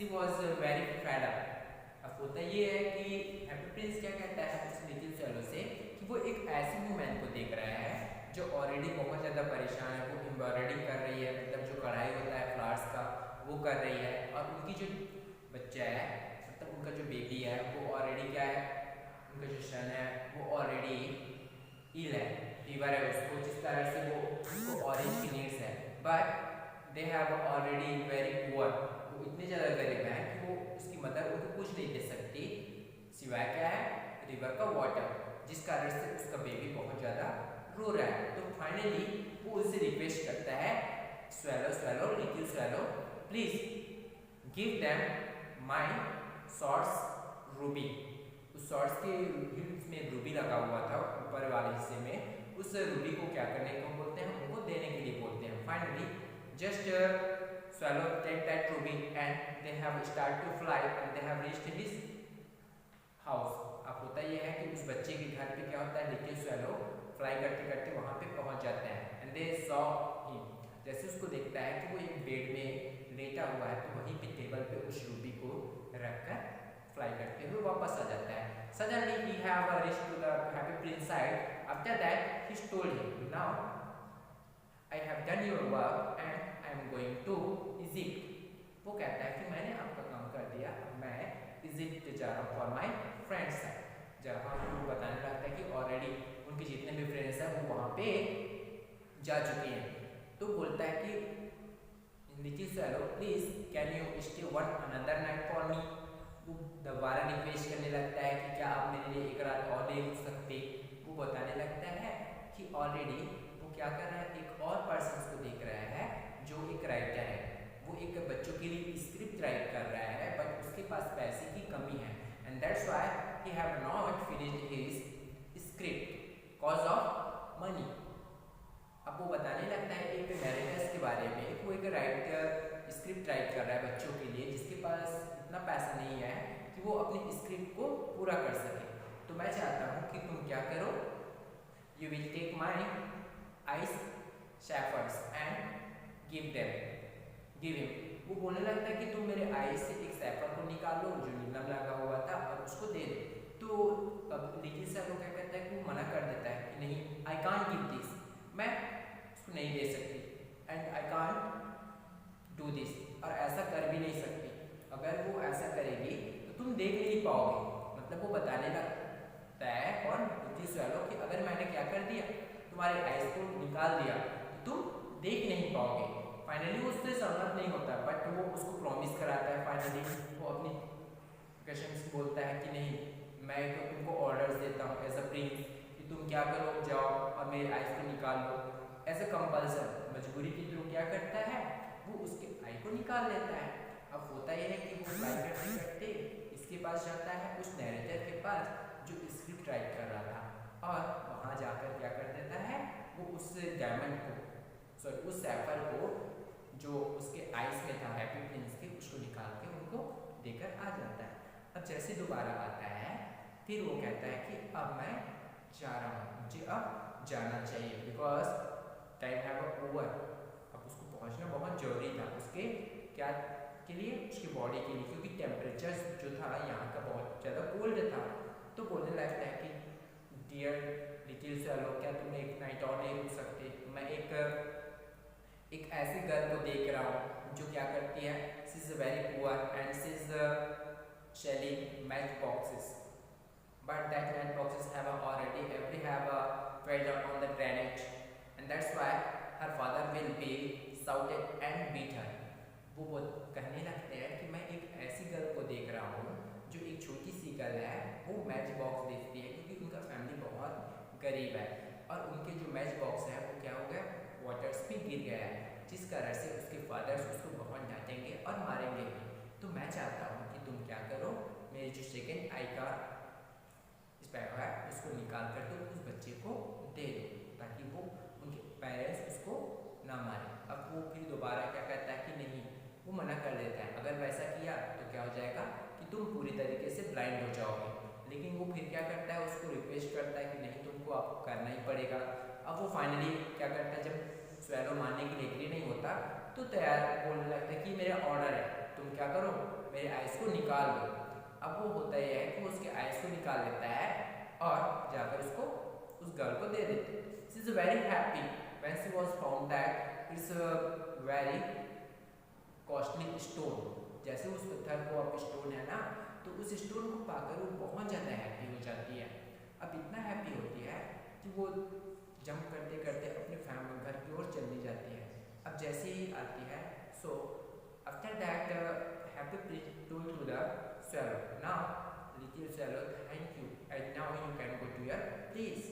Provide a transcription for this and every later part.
She was very fed up. अब होता ये है कि हैप्पी प्रिंस क्या कहता है उस लिटिल स्वैलो से कि वो एक ऐसी वुमेन को देख रहा है जो ऑलरेडी बहुत ज़्यादा परेशान है। वो एम्ब्रॉयडरी कर रही है, मतलब जो कढ़ाई होता है फ्लावर्स का वो कर रही है, और उनकी जो बच्चा है, मतलब उनका जो बेबी है वो ऑलरेडी क्या है, उनका जो सन है वो ऑलरेडी इल है, फीवर है उसको, जिस तरह से वो उसको ऑरेंज की नीड्स है। But they have already very poor, वो इतने ज़्यादा गरीब हैं कि वो उसकी मदर उनको कुछ नहीं दे सकती सिवाय क्या है, रिवर का वाटर, जिस कारण से उसका बेबी बहुत ज़्यादा रो रहा है। तो फाइनली वो उससे रिक्वेस्ट करता है, swallow swallow little swallow please give them my shorts Ruby. उस शॉर्ट्स के हिल्स में रूबी लगा हुआ था ऊपर वाले हिस्से में, उस रूबी को क्या करने को बोलते हैं, उनको देने के लिए बोलते हैं। Finally just swallow take that ruby and they have start to fly and they have reached his house। अब होता यह है कि उस बच्चे के घर पे क्या होता है, लिटिल swallow फ्लाई करते करते वहाँ पे पहुँच जाते हैं। एंड दे सॉ हिम, जैसे उसको देखता है कि वो एक बेड में लेटा हुआ है, तो वहीं पे टेबल पे उस रूबी को रखकर फ्लाई करते हुए वापस आ जाता है। Suddenly he have reached to the happy prince side. After that he told him, now I have done your work and I am going to Egypt। वो कहता है कि मैंने आपका काम कर दिया, मैं इजिप्ट जा रहा हूँ फॉर माई फ्रेंड्स है। जहाँ वो बताने लगता है कि ऑलरेडी उनके जितने भी फ्रेंड्स हैं वो वहाँ पे जा चुके हैं। तो बोलता है कि little swallow please can you stay one another night for me. वो दोबारा रिक्वेस्ट करने लगता है कि क्या आप मेरे लिए एक रात और ले सकते। वो बताने लगता है कि ऑलरेडी वो क्या कर रहा है, एक और पर्सन को देख रहा है जो एक राइटर है, वो एक बच्चों के लिए स्क्रिप्ट राइट कर रहा है, बट उसके पास पैसे की कमी है and that's why he have not finished his script cause of money. अब वो बताने लगता है एक नरेटर्स के बारे में, वो एक राइटर स्क्रिप्ट राइट कर रहा है बच्चों के लिए, जिसके पास इतना पैसा नहीं है कि वो अपनी स्क्रिप्ट को पूरा कर सके। तो मैं चाहता हूँ कि तुम क्या करो, you will take my eyes sapphires and give him. वो बोलने लगता है कि तुम मेरे आइस से एक सैफर को निकालो जो नीलम लगा हुआ था और उसको दे दो। तो अब लिटिल स्वैलो क्या कहता है कि वो मना कर देता है कि नहीं, आई कांट गिव दिस, मैं उसको नहीं दे सकती, and I can't do this, और ऐसा कर भी नहीं सकती। अगर वो ऐसा करेगी तो तुम देख नहीं पाओगे। मतलब वो बताने लगता है कौन, लिटिल स्वैलो, कि अगर मैंने क्या कर दिया, तुम्हारे आइस को निकाल दिया तो तुम देख नहीं पाओगे। फाइनली वो उससे सहमत नहीं होता, बट वो उसको प्रॉमिस कराता है। फाइनली वो अपनी क्वेश्चन बोलता है कि नहीं, मैं तो तुमको ऑर्डर्स देता हूँ एज अ प्रिंस कि तुम क्या करो, जाओ और मेरे आइस को निकाल लो। एज अ कंपल्सन, मजबूरी के थ्रू क्या करता है, वो उसके आई को निकाल लेता है। अब होता यह है कि वो फ्लाई करते करते इसके पास जाता है, उस नैरेटर के पास जो स्क्रिप्ट राइट कर रहा था, और वहाँ जाकर क्या कर देता है, वो उस डायमंड को, सॉरी उस सैफर को जो उसके आइस में था हैप्पी प्रिंस के, उसको निकाल के उनको देकर आ जाता है। अब जैसे दोबारा आता है, फिर वो कहता है कि अब मैं जा रहा हूँ, मुझे अब जाना चाहिए बिकॉज टाइम हैव ओवर। अब उसको पहुँचना बहुत जरूरी था उसके क्या के लिए, उसकी बॉडी के लिए, क्योंकि टेम्परेचर जो था यहाँ का बहुत ज़्यादा कोल्ड था। तो बोलने लगता है कि डियर लिटिल स्वैलो, क्या तुम एक नाइट और नहीं रुक सकते। मैं एक ऐसी गर्ल को देख रहा हूँ जो क्या करती है, she is very poor and she is selling matchboxes, but that matchboxes have already every have fell down on the granite and that's why her father will be shouted and beat her। वो कहने लगते हैं कि मैं एक ऐसी girl को देख रहा हूँ जो एक छोटी सी गर्ल है, वो मैच बॉक्स देखती है क्योंकि उनका फैमिली बहुत गरीब है, और उनके जो मैच बॉक्स है वो क्या हो गया, वाटर्स पे गिर गया है, जिस कारण से उसके फादर्स उसको बहुत डांटेंगे और मारेंगे भी। तो मैं चाहता हूँ कि तुम क्या करो, मेरे जो सेकेंड आई का स्पैरो है उसको निकाल कर तो उस बच्चे को दे दो, ताकि वो उनके पेरेंट्स उसको ना मारे। अब वो फिर दोबारा क्या कहता है कि नहीं, वो मना कर देता है। अगर वैसा किया तो क्या हो जाएगा कि तुम पूरी तरीके से ब्लाइंड हो जाओगे। लेकिन वो फिर क्या करता है, उसको रिक्वेस्ट करता है कि नहीं, तुमको आपको करना ही पड़ेगा। अब वो फाइनली क्या करता है, जब स्वैलो मारने के लिए एग्री नहीं होता तो तैयार बोलने लगता है कि मेरा ऑर्डर है, तुम क्या करो, मेरे आइस को निकाल दो। अब वो होता यह है कि वो उसके आइस को निकाल लेता है और जाकर उसको उस गर्ल को दे देते। She is very happy when she was found that it's a very costly stone. जैसे उस पत्थर को अब स्टोन है ना, तो उस स्टोन को पाकर वो बहुत ज़्यादा हैप्पी हो जाती है। अब इतना हैप्पी होती है कि वो जंप करते करते अपने फैमिली घर की ओर चली जाती है। अब जैसे ही आती है, so after that Happy Prince told to the swallow, now little swallow thank you and now you can go to your place।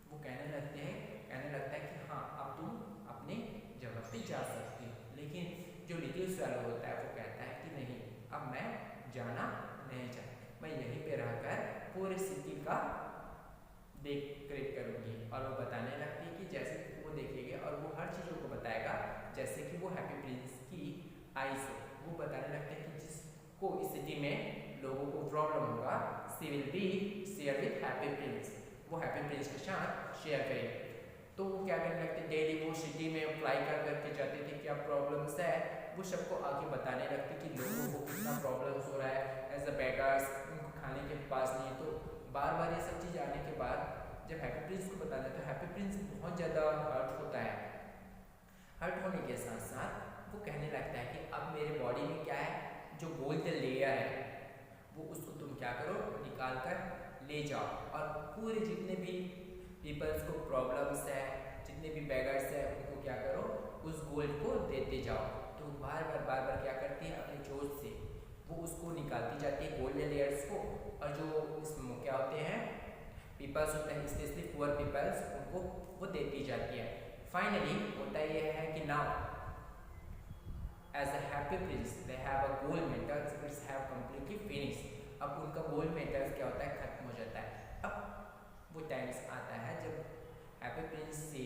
वो कहने लगता है कि हाँ अब तुम अपने जगह पे जा सकती हो। लेकिन जो लिटिल स्वैलो होता है वो कहता है कि नहीं, अब मैं जाना नहीं चाहता, मैं यहीं पे रहकर पूरी सिटी का देख रेख करूँगी। और वो बताने लगती है कि जैसे वो देखेगी और वो हर चीज़ों को बताएगा जैसे कि वो हैप्पी प्रिंस की आई से वो बताने लगते हैं कि जिसको इस सिटी में लोगों को प्रॉब्लम होगा, she will be share with Happy Prince, वो हैप्पी प्रिंस के साथ शेयर करेंगे। तो वो क्या करने लगते, डेली वो सिटी में अप्लाई कर करके जाते थे क्या प्रॉब्लम्स है, वो सबको आगे बताने लगते कि लोगों को कितना प्रॉब्लम्स हो रहा है एज अ बेगर्स, उनको खाने के पास नहीं। तो बार बार ये सब चीज़ आने के बाद जब हैप्पी प्रिंस को बताते तो हैप्पी प्रिंस बहुत ज़्यादा हर्ट होता है। हर्ट होने के साथ साथ वो कहने लगता है कि अब मेरे बॉडी में क्या है, जो गोल्ड लेयर है वो उसको तुम क्या करो, निकाल कर ले जाओ और पूरे जितने भी पीपल्स को प्रॉब्लम्स है, जितने भी बेगर्स है, उनको क्या करो, उस गोल्ड को देते जाओ। तो बार बार क्या करती है, अपने जोश से वो उसको निकालती जाती है गोल्ड लेयर्स को। और जो इसमें क्या होते हैं पीपल्स होते हैं, स्पेशली पुअर पीपल्स, उनको वो देती जाती है। फाइनली होता यह है कि now as a happy prince they have a gold medals which have completely finished। अब उनका गोल्ड मेडल्स क्या होता है, खत्म हो जाता है। अब वो टाइम्स आता है जब हैप्पी प्रिंस से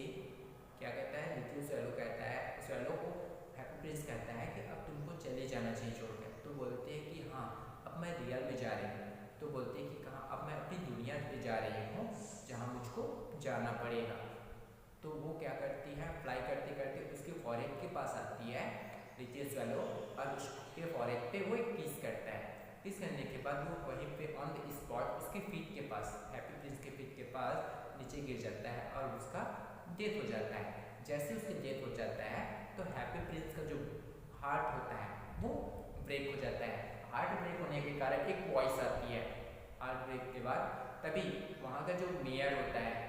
क्या कहता है, लिटिल स्वैलो कहता है, स्वैलो को हैप्पी प्रिंस कहता है कि अब तुमको चले जाना चाहिए छोड़कर। तो बोलते हैं कि हाँ अब मैं रियल में जा रही हूँ। तो बोलते हैं कि कहाँ, अब मैं अपनी दुनिया पे जा रही हूँ जहाँ मुझको जाना पड़ेगा। तो वो क्या करती है, फ्लाई करते करते उसके फॉरेस्ट के पास आती है लिटिल स्वैलो और उसके फॉरेस्ट पे वो एक किस करता है। किस करने के बाद वो वहीं पे ऑन द स्पॉट उसके फीट के पास, हैप्पी प्रिंस के फीट के पास नीचे गिर जाता है और उसका डेथ हो जाता है। जैसे उसकी डेथ हो जाता है तो हैप्पी प्रिंस का जो हार्ट होता है वो ब्रेक हो जाता है। हार्ट ब्रेक होने के कारण एक वॉइस आती है। हार्ट ब्रेक के बाद तभी वहाँ का जो मेयर होता है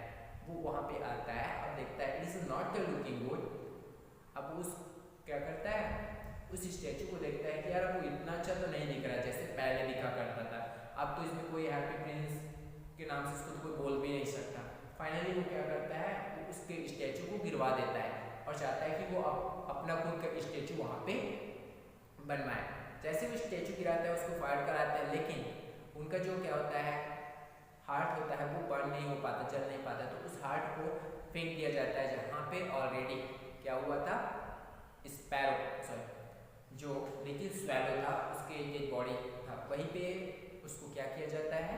वो वहाँ पे आता है और देखता है it is not looking good. अब उस क्या करता है, उस स्टैचू को देखता है कि यार वो इतना अच्छा तो नहीं दिख रहा जैसे पहले दिखा करता था। अब तो इसमें कोई हैप्पी प्रिंस के नाम से इसको कोई बोल भी नहीं सकता। फाइनली वो क्या करता है, वो उसके स्टैचू को गिरवा देता है और चाहता है कि वो अपना खुद का स्टैचू वहाँ पे बनवाए। जैसे वो स्टैचू गिराता है उसको फायर कराता है, लेकिन उनका जो क्या होता है हार्ट होता है वो बर्न नहीं हो पाता, जल नहीं पाता। तो उस हार्ट को फेंक दिया जाता है जहाँ पे ऑलरेडी क्या हुआ था, स्पैरो सॉरी जो लिटिल स्वैलो था उसके डेड बॉडी था वहीं पे उसको क्या किया जाता है,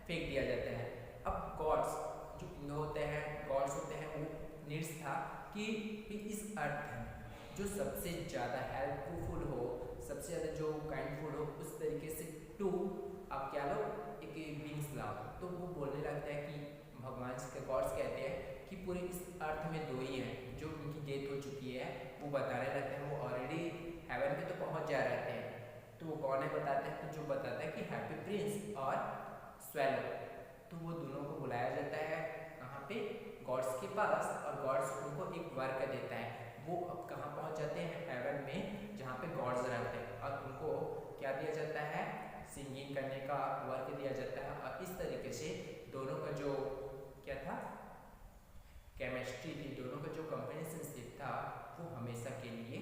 फेंक दिया जाता है। अब गॉड्स जो होते हैं, गॉड्स होते हैं, वो नीड्स था कि इस अर्थ में जो सबसे ज़्यादा हेल्पफुल हो, सबसे ज़्यादा जो काइंडफुल हो, उस तरीके से टू आप क्या लो एक बींग्स लाओ। तो वो बोलने लगता है कि भगवान के गॉड्स कहते हैं कि पूरे इस अर्थ में दो ही हैं जो उनकी डेथ हो चुकी है। वो बताने लगते हैं, वो ऑलरेडी हेवन में तो पहुंच जा रहे थे। तो वो कौन है बताते हैं, तो जो बताता है कि हैप्पी प्रिंस और स्वैलो। तो वो दोनों को बुलाया जाता है कहाँ पे, गॉड्स के पास, और गॉड्स उनको एक वर्क देता है। वो अब कहाँ पहुँच जाते हैं, हेवन में जहाँ पे गॉड्स रहते हैं, और उनको क्या दिया जाता है, सिंगिंग करने का वर्क दिया जाता है। और इस तरीके से दोनों का जो क्या था, केमिस्ट्री थी, दोनों का जो कंपेरिजनशिप था वो हमेशा के लिए